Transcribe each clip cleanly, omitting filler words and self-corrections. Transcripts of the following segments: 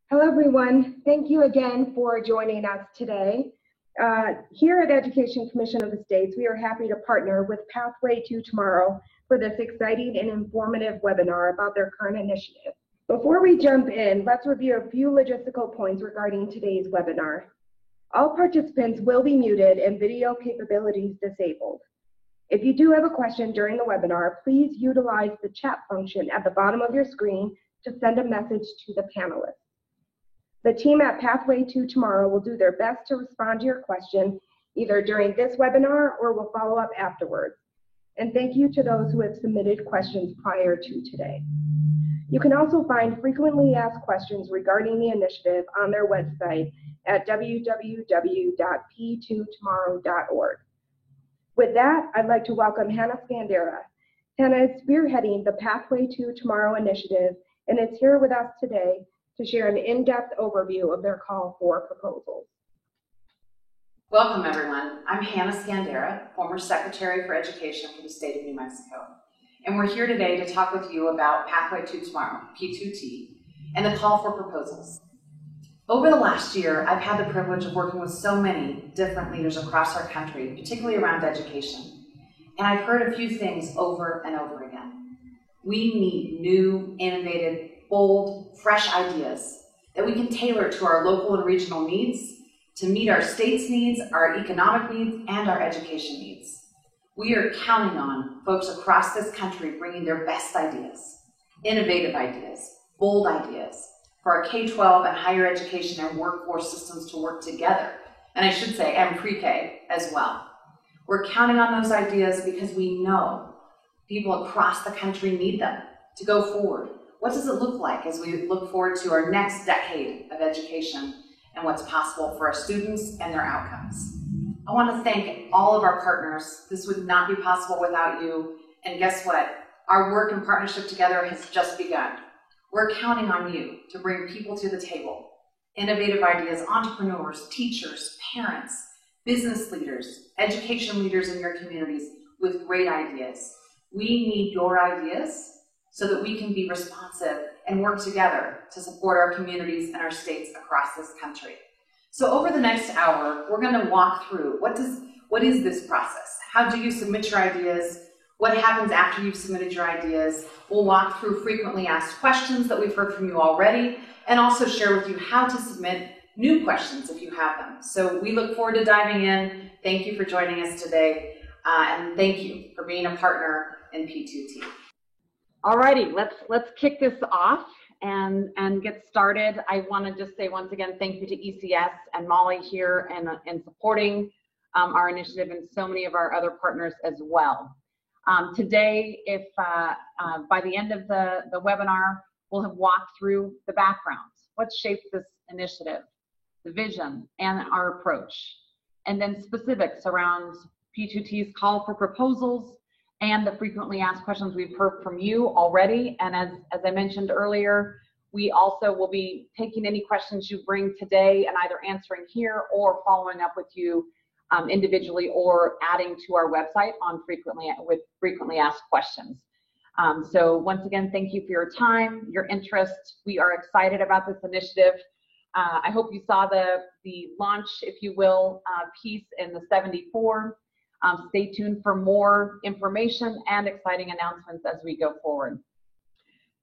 Hello, everyone. Thank you again for joining us today. Here at Education Commission of the States, we are happy to partner with Pathway to Tomorrow for this exciting and informative webinar about their current initiative. Before we jump in, let's review a few logistical points regarding today's webinar. All participants will be muted and video capabilities disabled. If you do have a question during the webinar, please utilize the chat function at the bottom of your screen to send a message to the panelists. The team at Pathway to Tomorrow will do their best to respond to your question either during this webinar or will follow up afterwards. And thank you to those who have submitted questions prior to today. You can also find frequently asked questions regarding the initiative on their website at www.p2tomorrow.org. With that, I'd like to welcome Hannah Scandera. Hannah is spearheading the Pathway to Tomorrow initiative and is here with us today to share an in-depth overview of their call for proposals. Welcome, everyone. I'm Hannah Scandera, former Secretary for Education for the state of New Mexico. And we're here today to talk with you about Pathway to Tomorrow, P2T, and the call for proposals. Over the last year, I've had the privilege of working with so many different leaders across our country, particularly around education. And I've heard a few things over and over again. We need new, innovative, bold, fresh ideas that we can tailor to our local and regional needs to meet our state's needs, our economic needs, and our education needs. We are counting on folks across this country bringing their best ideas, innovative ideas, bold ideas for our K-12 and higher education and workforce systems to work together. And I should say, and pre-K as well. We're counting on those ideas because we know people across the country need them to go forward. What does it look like as we look forward to our next decade of education and what's possible for our students and their outcomes? I want to thank all of our partners. This would not be possible without you. And guess what? Our work and partnership together has just begun. We're counting on you to bring people to the table. Innovative ideas, entrepreneurs, teachers, parents, business leaders, education leaders in your communities with great ideas. We need your ideas so that we can be responsive and work together to support our communities and our states across this country. So over the next hour, we're going to walk through what is this process? How do you submit your ideas? What happens after you've submitted your ideas? We'll walk through frequently asked questions that we've heard from you already, and also share with you how to submit new questions if you have them. So we look forward to diving in. Thank you for joining us today, and thank you for being a partner in P2T. Alrighty, let's kick this off and get started. I want to just say once again, thank you to ECS and Molly here and supporting our initiative and so many of our other partners as well. Today, if by the end of the webinar, we'll have walked through the backgrounds, what shaped this initiative, the vision, and our approach, and then specifics around P2T's call for proposals and the frequently asked questions we've heard from you already. And as I mentioned earlier, we also will be taking any questions you bring today and either answering here or following up with you individually or adding to our website on frequently asked questions. So once again, thank you for your time, your interest. We are excited about this initiative. I hope you saw the launch, if you will, piece in the 74. Stay tuned for more information and exciting announcements as we go forward.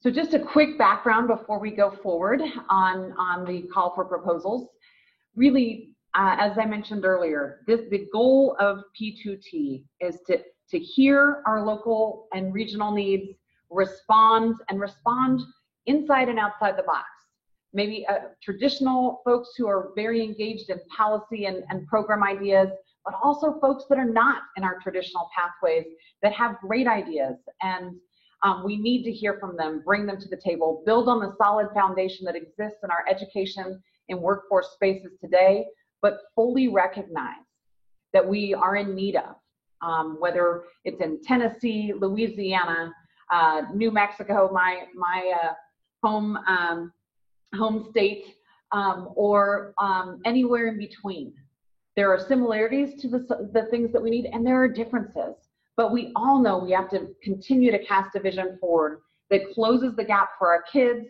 So just a quick background before we go forward on the call for proposals. Really, as I mentioned earlier, the goal of P2T is to hear our local and regional needs, respond inside and outside the box. Maybe traditional folks who are very engaged in policy and program ideas, but also folks that are not in our traditional pathways that have great ideas. And we need to hear from them, bring them to the table, build on the solid foundation that exists in our education and workforce spaces today, but fully recognize that we are in need of, whether it's in Tennessee, Louisiana, New Mexico, my home state, or anywhere in between. There are similarities to the things that we need, and there are differences. But we all know we have to continue to cast a vision forward that closes the gap for our kids,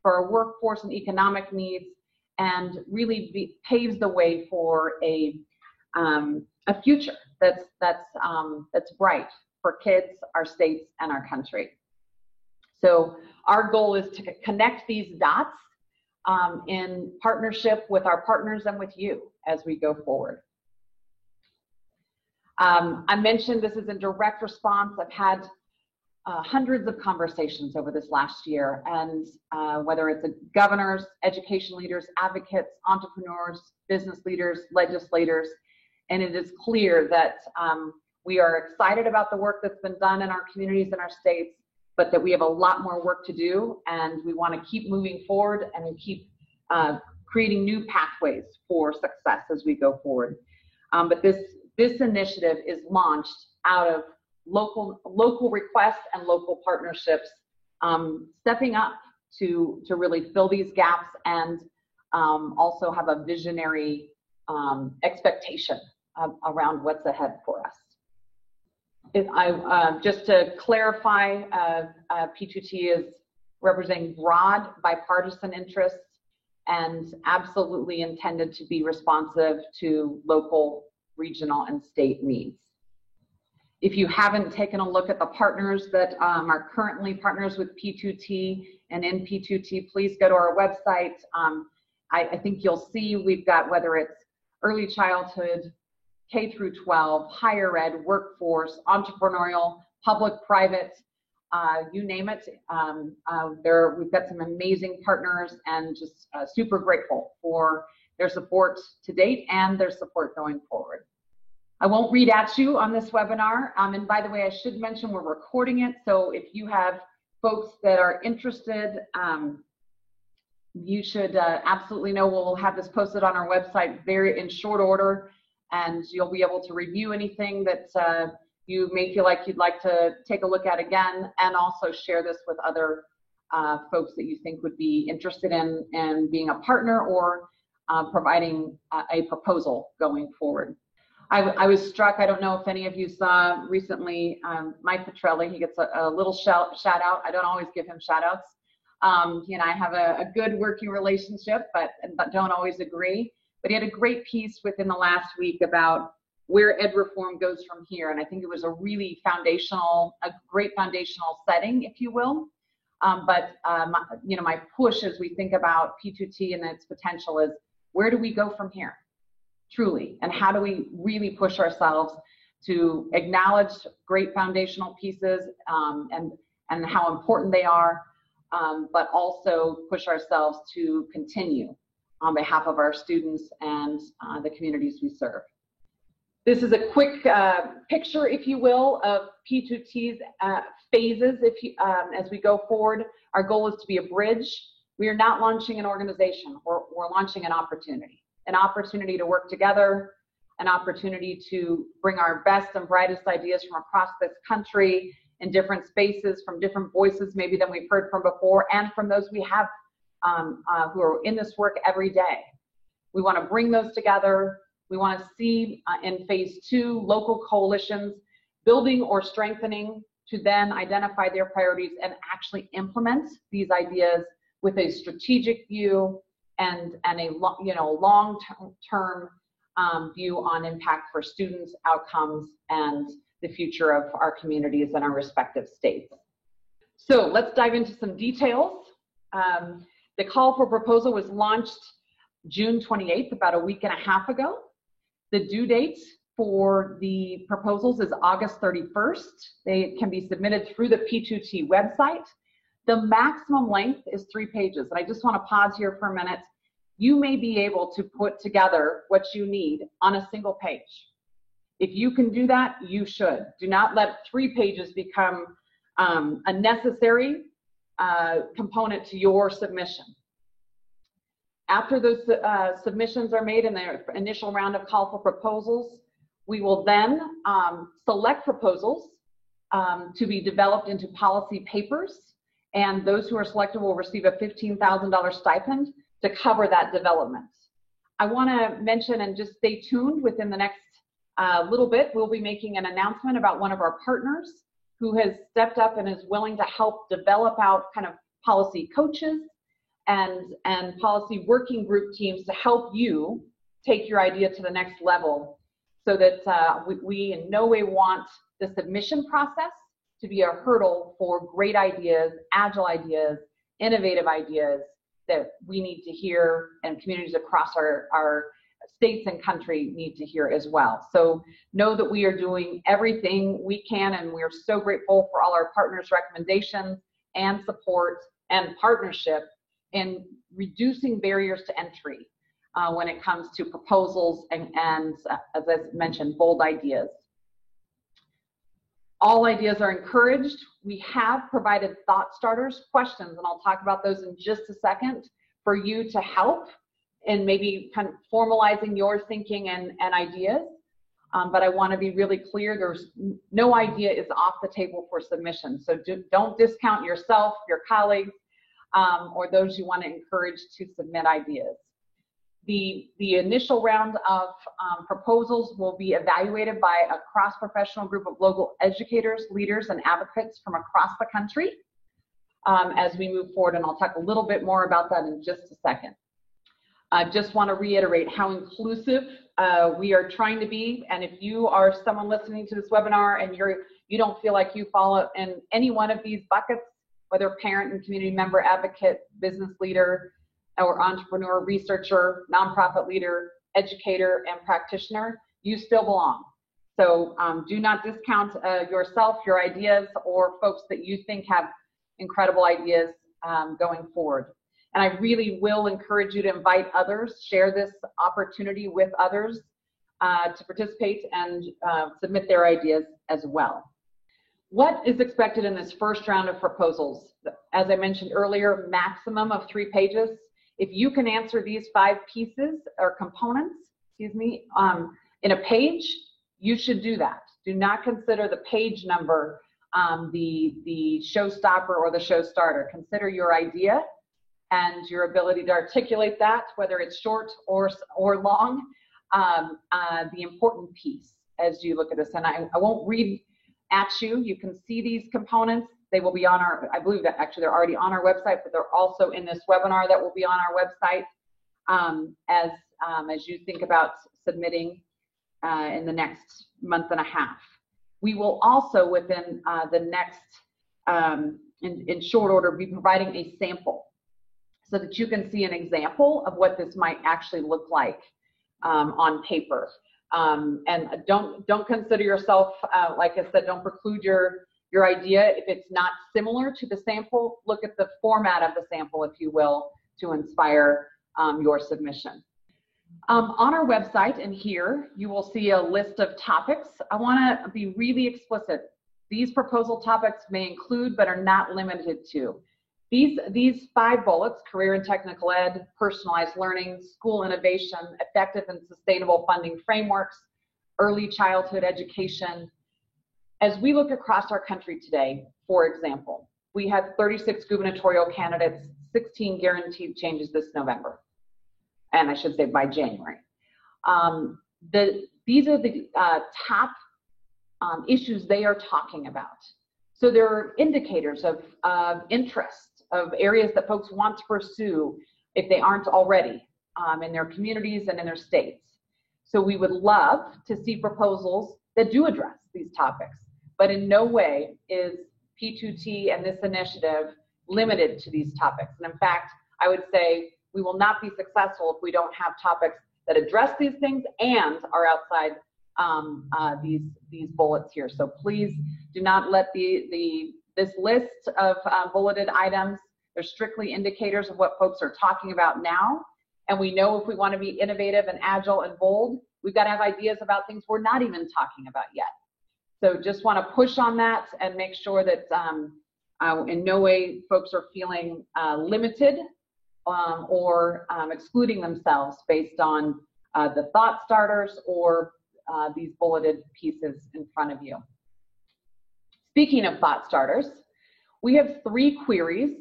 for our workforce and economic needs, and really paves the way for a future that's bright for kids, our states, and our country. So our goal is to connect these dots in partnership with our partners and with you as we go forward. I mentioned this is in direct response. I've had hundreds of conversations over this last year, and whether it's governors, education leaders, advocates, entrepreneurs, business leaders, legislators, and it is clear that we are excited about the work that's been done in our communities and our states, but that we have a lot more work to do, and we want to keep moving forward and keep creating new pathways for success as we go forward. But this initiative is launched out of local requests and local partnerships, stepping up to really fill these gaps and also have a visionary expectation around what's ahead for us. Just to clarify, P2T is representing broad bipartisan interests and absolutely intended to be responsive to local, regional, and state needs. If you haven't taken a look at the partners that are currently partners with P2T and in P2T, please go to our website. I think you'll see we've got, whether it's early childhood, K through 12, higher ed, workforce, entrepreneurial, public, private, you name it. We've got some amazing partners, and just super grateful for their support to date and their support going forward. I won't read at you on this webinar. And by the way, I should mention we're recording it. So if you have folks that are interested, you should absolutely know we'll have this posted on our website in short order, and you'll be able to review anything that you may feel like you'd like to take a look at again, and also share this with other folks that you think would be interested in being a partner or providing a proposal going forward. I was struck, I don't know if any of you saw recently, Mike Petrelli, he gets a little shout out. I don't always give him shout outs. He and I have a good working relationship, but don't always agree. But he had a great piece within the last week about where ed reform goes from here. And I think it was a really a great foundational setting, if you will. My push as we think about P2T and its potential is, where do we go from here? Truly, and how do we really push ourselves to acknowledge great foundational pieces and how important they are, but also push ourselves to continue on behalf of our students and the communities we serve. This is a quick picture, if you will, of P2T's phases as we go forward. Our goal is to be a bridge. We are not launching an organization, we're launching an opportunity to work together, an opportunity to bring our best and brightest ideas from across this country in different spaces, from different voices maybe than we've heard from before, and from those we have who are in this work every day. We want to bring those together. We want to see in phase 2 local coalitions building or strengthening to then identify their priorities and actually implement these ideas with a strategic view and a long-term view on impact for students, outcomes, and the future of our communities and our respective states. So let's dive into some details. The call for proposal was launched June 28th, about a week and a half ago. The due date for the proposals is August 31st. They can be submitted through the P2T website. The maximum length is 3 pages. And I just want to pause here for a minute. You may be able to put together what you need on a single page. If you can do that, you should. Do not let 3 pages become a necessary component to your submission. After those submissions are made in the initial round of call for proposals, we will then select proposals to be developed into policy papers, and those who are selected will receive a $15,000 stipend to cover that development. I want to mention, and just stay tuned, within the next little bit, we'll be making an announcement about one of our partners who has stepped up and is willing to help develop out kind of policy coaches and policy working group teams to help you take your idea to the next level, so that we in no way want the submission process to be a hurdle for great ideas, agile ideas, innovative ideas that we need to hear, and communities across our states and country need to hear as well. So know that we are doing everything we can, and we are so grateful for all our partners' recommendations and support and partnership in reducing barriers to entry when it comes to proposals and as I mentioned, bold ideas. All ideas are encouraged. We have provided thought starters, questions, and I'll talk about those in just a second, for you to help in maybe kind of formalizing your thinking and ideas. But I want to be really clear, there's no idea is off the table for submission. So don't discount yourself, your colleagues, or those you want to encourage to submit ideas. The initial round of proposals will be evaluated by a cross-professional group of local educators, leaders, and advocates from across the country as we move forward, and I'll talk a little bit more about that in just a second. I just want to reiterate how inclusive we are trying to be, and if you are someone listening to this webinar and you don't feel like you fall in any one of these buckets, whether parent and community member, advocate, business leader, or entrepreneur, researcher, nonprofit leader, educator, and practitioner, you still belong. So do not discount yourself, your ideas, or folks that you think have incredible ideas going forward. And I really will encourage you to invite others, share this opportunity with others to participate and submit their ideas as well. What is expected in this first round of proposals? As I mentioned earlier, maximum of 3 pages. If you can answer these 5 pieces or components, in a page, you should do that. Do not consider the page number the showstopper or the show starter. Consider your idea and your ability to articulate that, whether it's short or long, the important piece as you look at this. And I won't read at you. You can see these components. They will be on our, I believe that actually they're already on our website, but they're also in this webinar that will be on our website as you think about submitting in the next month and a half. We will also, within the next, in short order, be providing a sample so that you can see an example of what this might actually look like on paper. And don't consider yourself, like I said, don't preclude your idea. If it's not similar to the sample, look at the format of the sample, if you will, to inspire your submission. On our website and here, you will see a list of topics. I want to be really explicit. These proposal topics may include, but are not limited to. These 5 bullets: career and technical ed, personalized learning, school innovation, effective and sustainable funding frameworks, early childhood education. As we look across our country today, for example, we have 36 gubernatorial candidates, 16 guaranteed changes this November, and I should say by January. These are the top issues they are talking about. So there are indicators of interest, of areas that folks want to pursue if they aren't already in their communities and in their states. So we would love to see proposals that do address these topics, but in no way is P2T and this initiative limited to these topics. And in fact, I would say we will not be successful if we don't have topics that address these things and are outside these bullets here. So please do not let this list of bulleted items, they're strictly indicators of what folks are talking about now. And we know if we want to be innovative and agile and bold, we've got to have ideas about things we're not even talking about yet. So just want to push on that and make sure that in no way folks are feeling limited or excluding themselves based on the thought starters or these bulleted pieces in front of you. Speaking of thought starters, we have 3 queries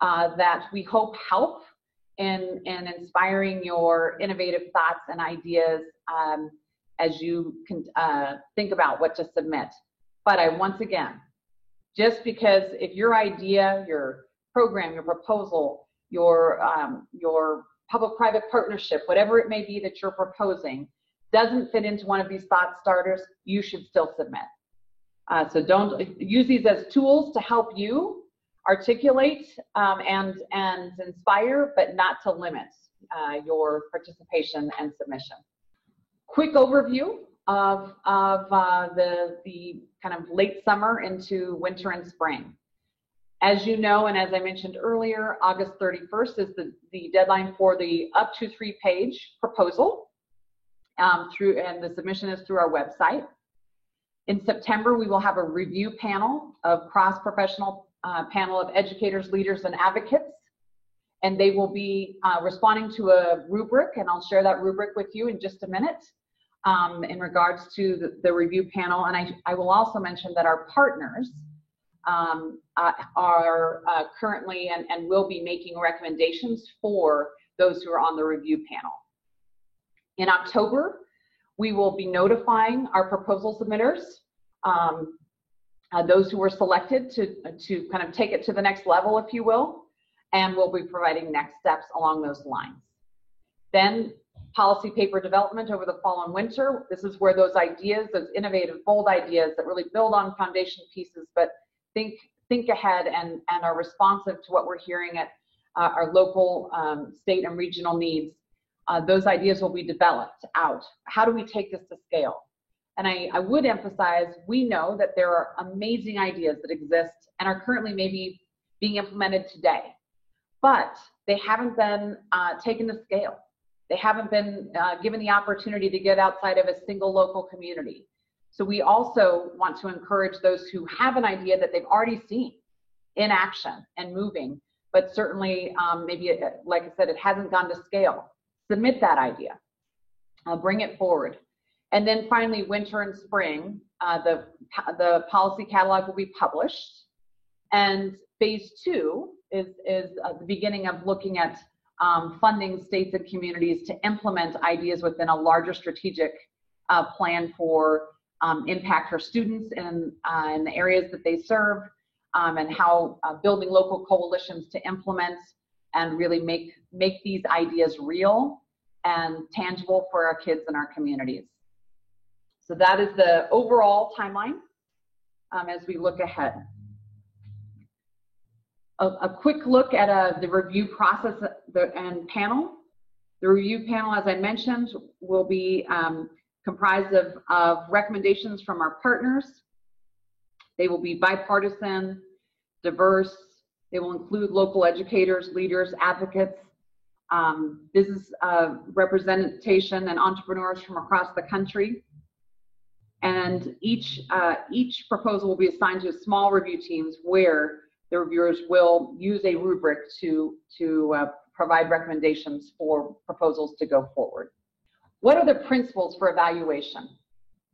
that we hope help in inspiring your innovative thoughts and ideas as you can think about what to submit. But once again, just because if your idea, your program, your proposal your public-private partnership, whatever it may be that you're proposing, doesn't fit into one of these thought starters, you should still submit. So don't use these as tools to help you articulate and inspire, but not to limit your participation and submission. Quick overview of the kind of late summer into winter and spring. As you know, and as I mentioned earlier, August 31st is the deadline for the up to 3-page proposal and the submission is through our website. In September, we will have a review panel of cross-professional panel of educators, leaders, and advocates, and they will be responding to a rubric, and I'll share that rubric with you in just a minute in regards to the review panel. And I will also mention that our partners are currently and will be making recommendations for those who are on the review panel. In October, we will be notifying our proposal submitters, those who were selected to kind of take it to the next level, if you will, and we'll be providing next steps along those lines. Then policy paper development over the fall and winter. This is where those ideas, those innovative, bold ideas that really build on foundation pieces, but think ahead and are responsive to what we're hearing at our local, state, and regional needs. Those ideas will be developed out. How do we take this to scale? And I would emphasize, we know that there are amazing ideas that exist and are currently maybe being implemented today, but they haven't been taken to scale. They haven't been given the opportunity to get outside of a single local community. So we also want to encourage those who have an idea that they've already seen in action and moving, but certainly maybe, like I said, it hasn't gone to scale. Submit that idea, bring it forward. And then finally, winter and spring, the policy catalog will be published. And phase 2 is the beginning of looking at funding states and communities to implement ideas within a larger strategic plan for impact for students in the areas that they serve, and how building local coalitions to implement and really make these ideas real and tangible for our kids and our communities. So that is the overall timeline as we look ahead. A quick look at the review process and panel. The review panel, as I mentioned, will be comprised of recommendations from our partners. They will be bipartisan, diverse. They will include local educators, leaders, advocates, business representation, and entrepreneurs from across the country. And each proposal will be assigned to small review teams where the reviewers will use a rubric to provide recommendations for proposals to go forward. What are the principles for evaluation?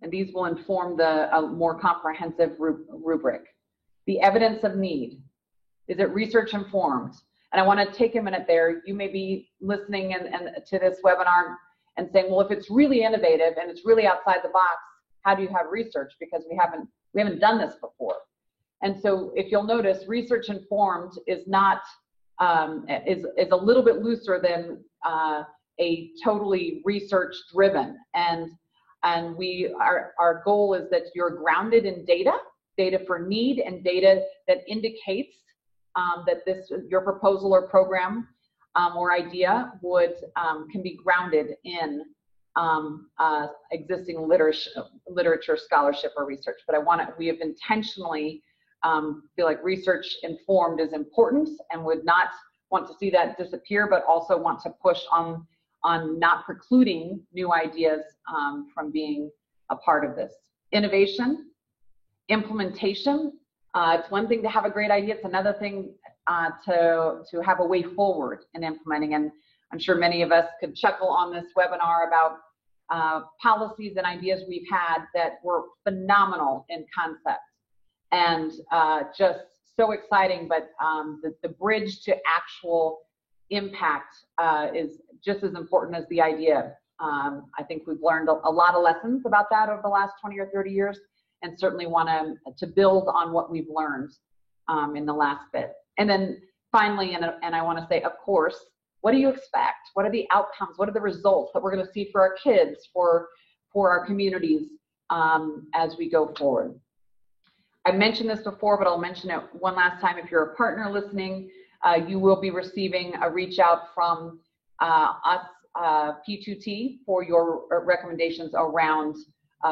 And these will inform the more comprehensive rubric. The evidence of need. Is it research informed? And I want to take a minute there. You may be listening to this webinar and saying, well, if it's really innovative and it's really outside the box, how do you have research? Because we haven't done this before. And so if you'll notice, research informed is not is a little bit looser than a totally research driven. And our goal is that you're grounded in data for need, and data that indicates that your proposal or program or idea can be grounded in existing literature, scholarship, or research. But we have intentionally feel like research informed is important and would not want to see that disappear, but also want to push on not precluding new ideas from being a part of this. Innovation, implementation. It's one thing to have a great idea. It's another thing to have a way forward in implementing. And I'm sure many of us could chuckle on this webinar about policies and ideas we've had that were phenomenal in concept and just so exciting, but the bridge to actual impact is just as important as the idea. I think we've learned a lot of lessons about that over the last 20 or 30 years, and certainly want to build on what we've learned in the last bit. And then finally, and I want to say, of course, what do you expect? What are the outcomes? What are the results that we're going to see for our kids, for our communities as we go forward? I mentioned this before, but I'll mention it one last time. If you're a partner listening, you will be receiving a reach out from us, P2T, for your recommendations around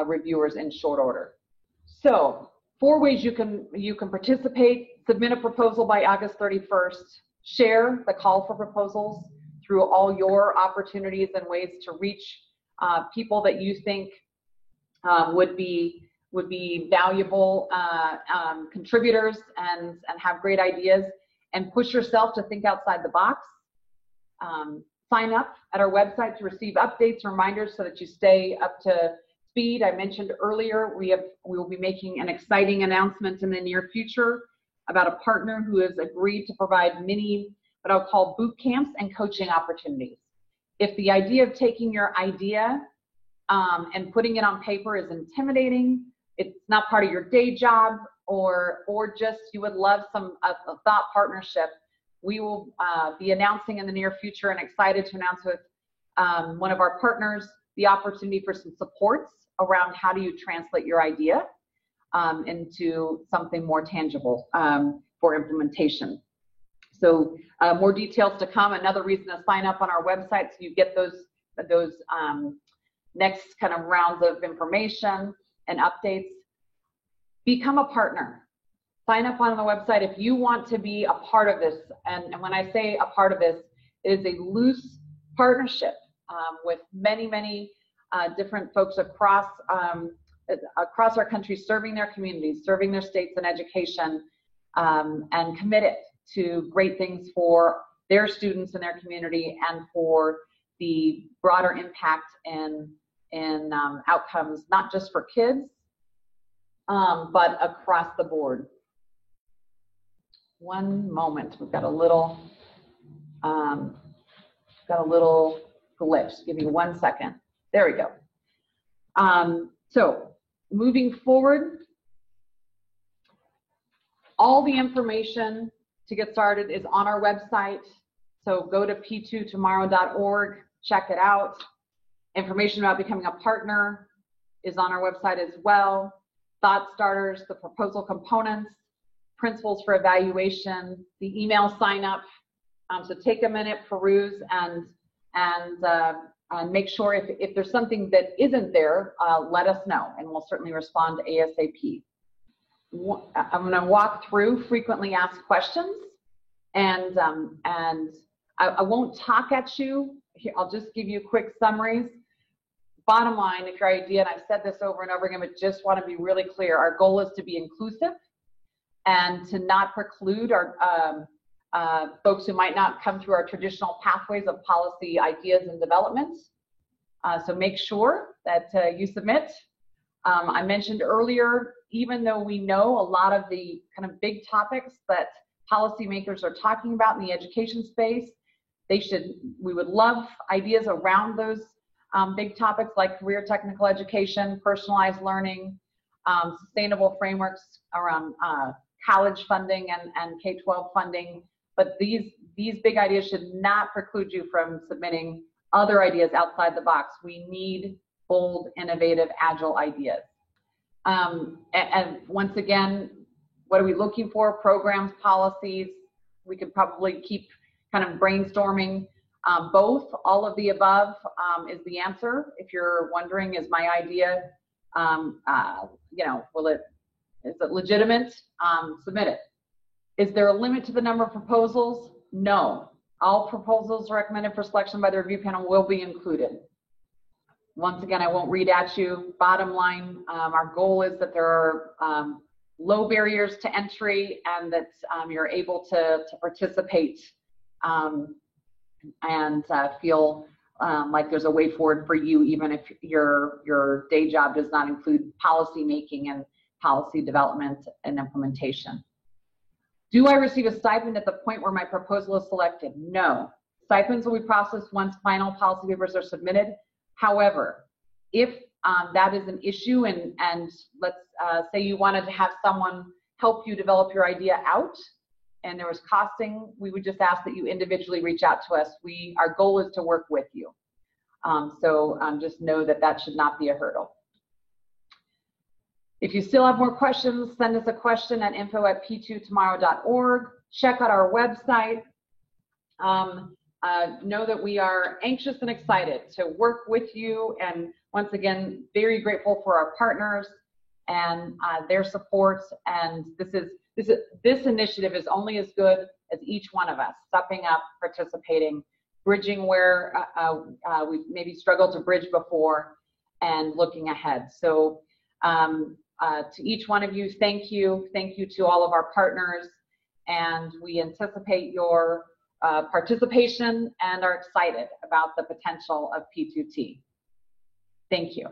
reviewers in short order. So 4 ways you can participate: submit a proposal by August 31st, share the call for proposals through all your opportunities and ways to reach people that you think would be valuable contributors and have great ideas, and push yourself to think outside the box. Sign up at our website to receive updates and reminders so that you stay up to speed. I mentioned earlier we will be making an exciting announcement in the near future about a partner who has agreed to provide mini, what I'll call boot camps and coaching opportunities. If the idea of taking your idea and putting it on paper is intimidating, it's not part of your day job, or just you would love a thought partnership, we will be announcing in the near future, and excited to announce with one of our partners the opportunity for some supports around how do you translate your idea into something more tangible for implementation. So more details to come. Another reason to sign up on our website so you get those next kind of rounds of information and updates. Become a partner. Sign up on the website if you want to be a part of this. And when I say a part of this, it is a loose partnership with many different folks across our country, serving their communities, serving their states in education, and committed to great things for their students and their community, and for the broader impact and outcomes, not just for kids, but across the board. One moment, we've got a little glitch. Give me 1 second. There we go. So moving forward, all the information to get started is on our website. So go to p2tomorrow.org, check it out. Information about becoming a partner is on our website as well. Thought starters, the proposal components, principles for evaluation, the email sign up. So take a minute, peruse, and make sure if there's something that isn't there, let us know, and we'll certainly respond ASAP. I'm going to walk through frequently asked questions, and I won't talk at you. Here, I'll just give you quick summaries. Bottom line, if your idea, and I've said this over and over again, but just want to be really clear, our goal is to be inclusive and to not preclude our folks who might not come through our traditional pathways of policy ideas and development. So make sure that you submit. I mentioned earlier, even though we know a lot of the kind of big topics that policymakers are talking about in the education space, we would love ideas around those big topics like career technical education, personalized learning, sustainable frameworks around college funding and K-12 funding. But these big ideas should not preclude you from submitting other ideas outside the box. We need bold, innovative, agile ideas. And once again, what are we looking for? Programs, policies. We could probably keep kind of brainstorming. Both, all of the above is the answer. If you're wondering, is my idea, is it legitimate? Submit it. Is there a limit to the number of proposals? No. All proposals recommended for selection by the review panel will be included. Once again, I won't read at you. Bottom line, our goal is that there are low barriers to entry, and that you're able to participate and feel like there's a way forward for you, even if your day job does not include policy making and policy development and implementation. Do I receive a stipend at the point where my proposal is selected? No. Stipends will be processed once final policy papers are submitted. However, if that is an issue, and let's say you wanted to have someone help you develop your idea out, and there was costing, we would just ask that you individually reach out to us. Our goal is to work with you. So just know that that should not be a hurdle. If you still have more questions, send us a question at info@p2tomorrow.org. Check out our website. Know that we are anxious and excited to work with you, and once again, very grateful for our partners and their support. And this initiative is only as good as each one of us stepping up, participating, bridging where we've maybe struggled to bridge before, and looking ahead. So to each one of you, thank you. Thank you to all of our partners, and we anticipate your participation and are excited about the potential of P2T. Thank you.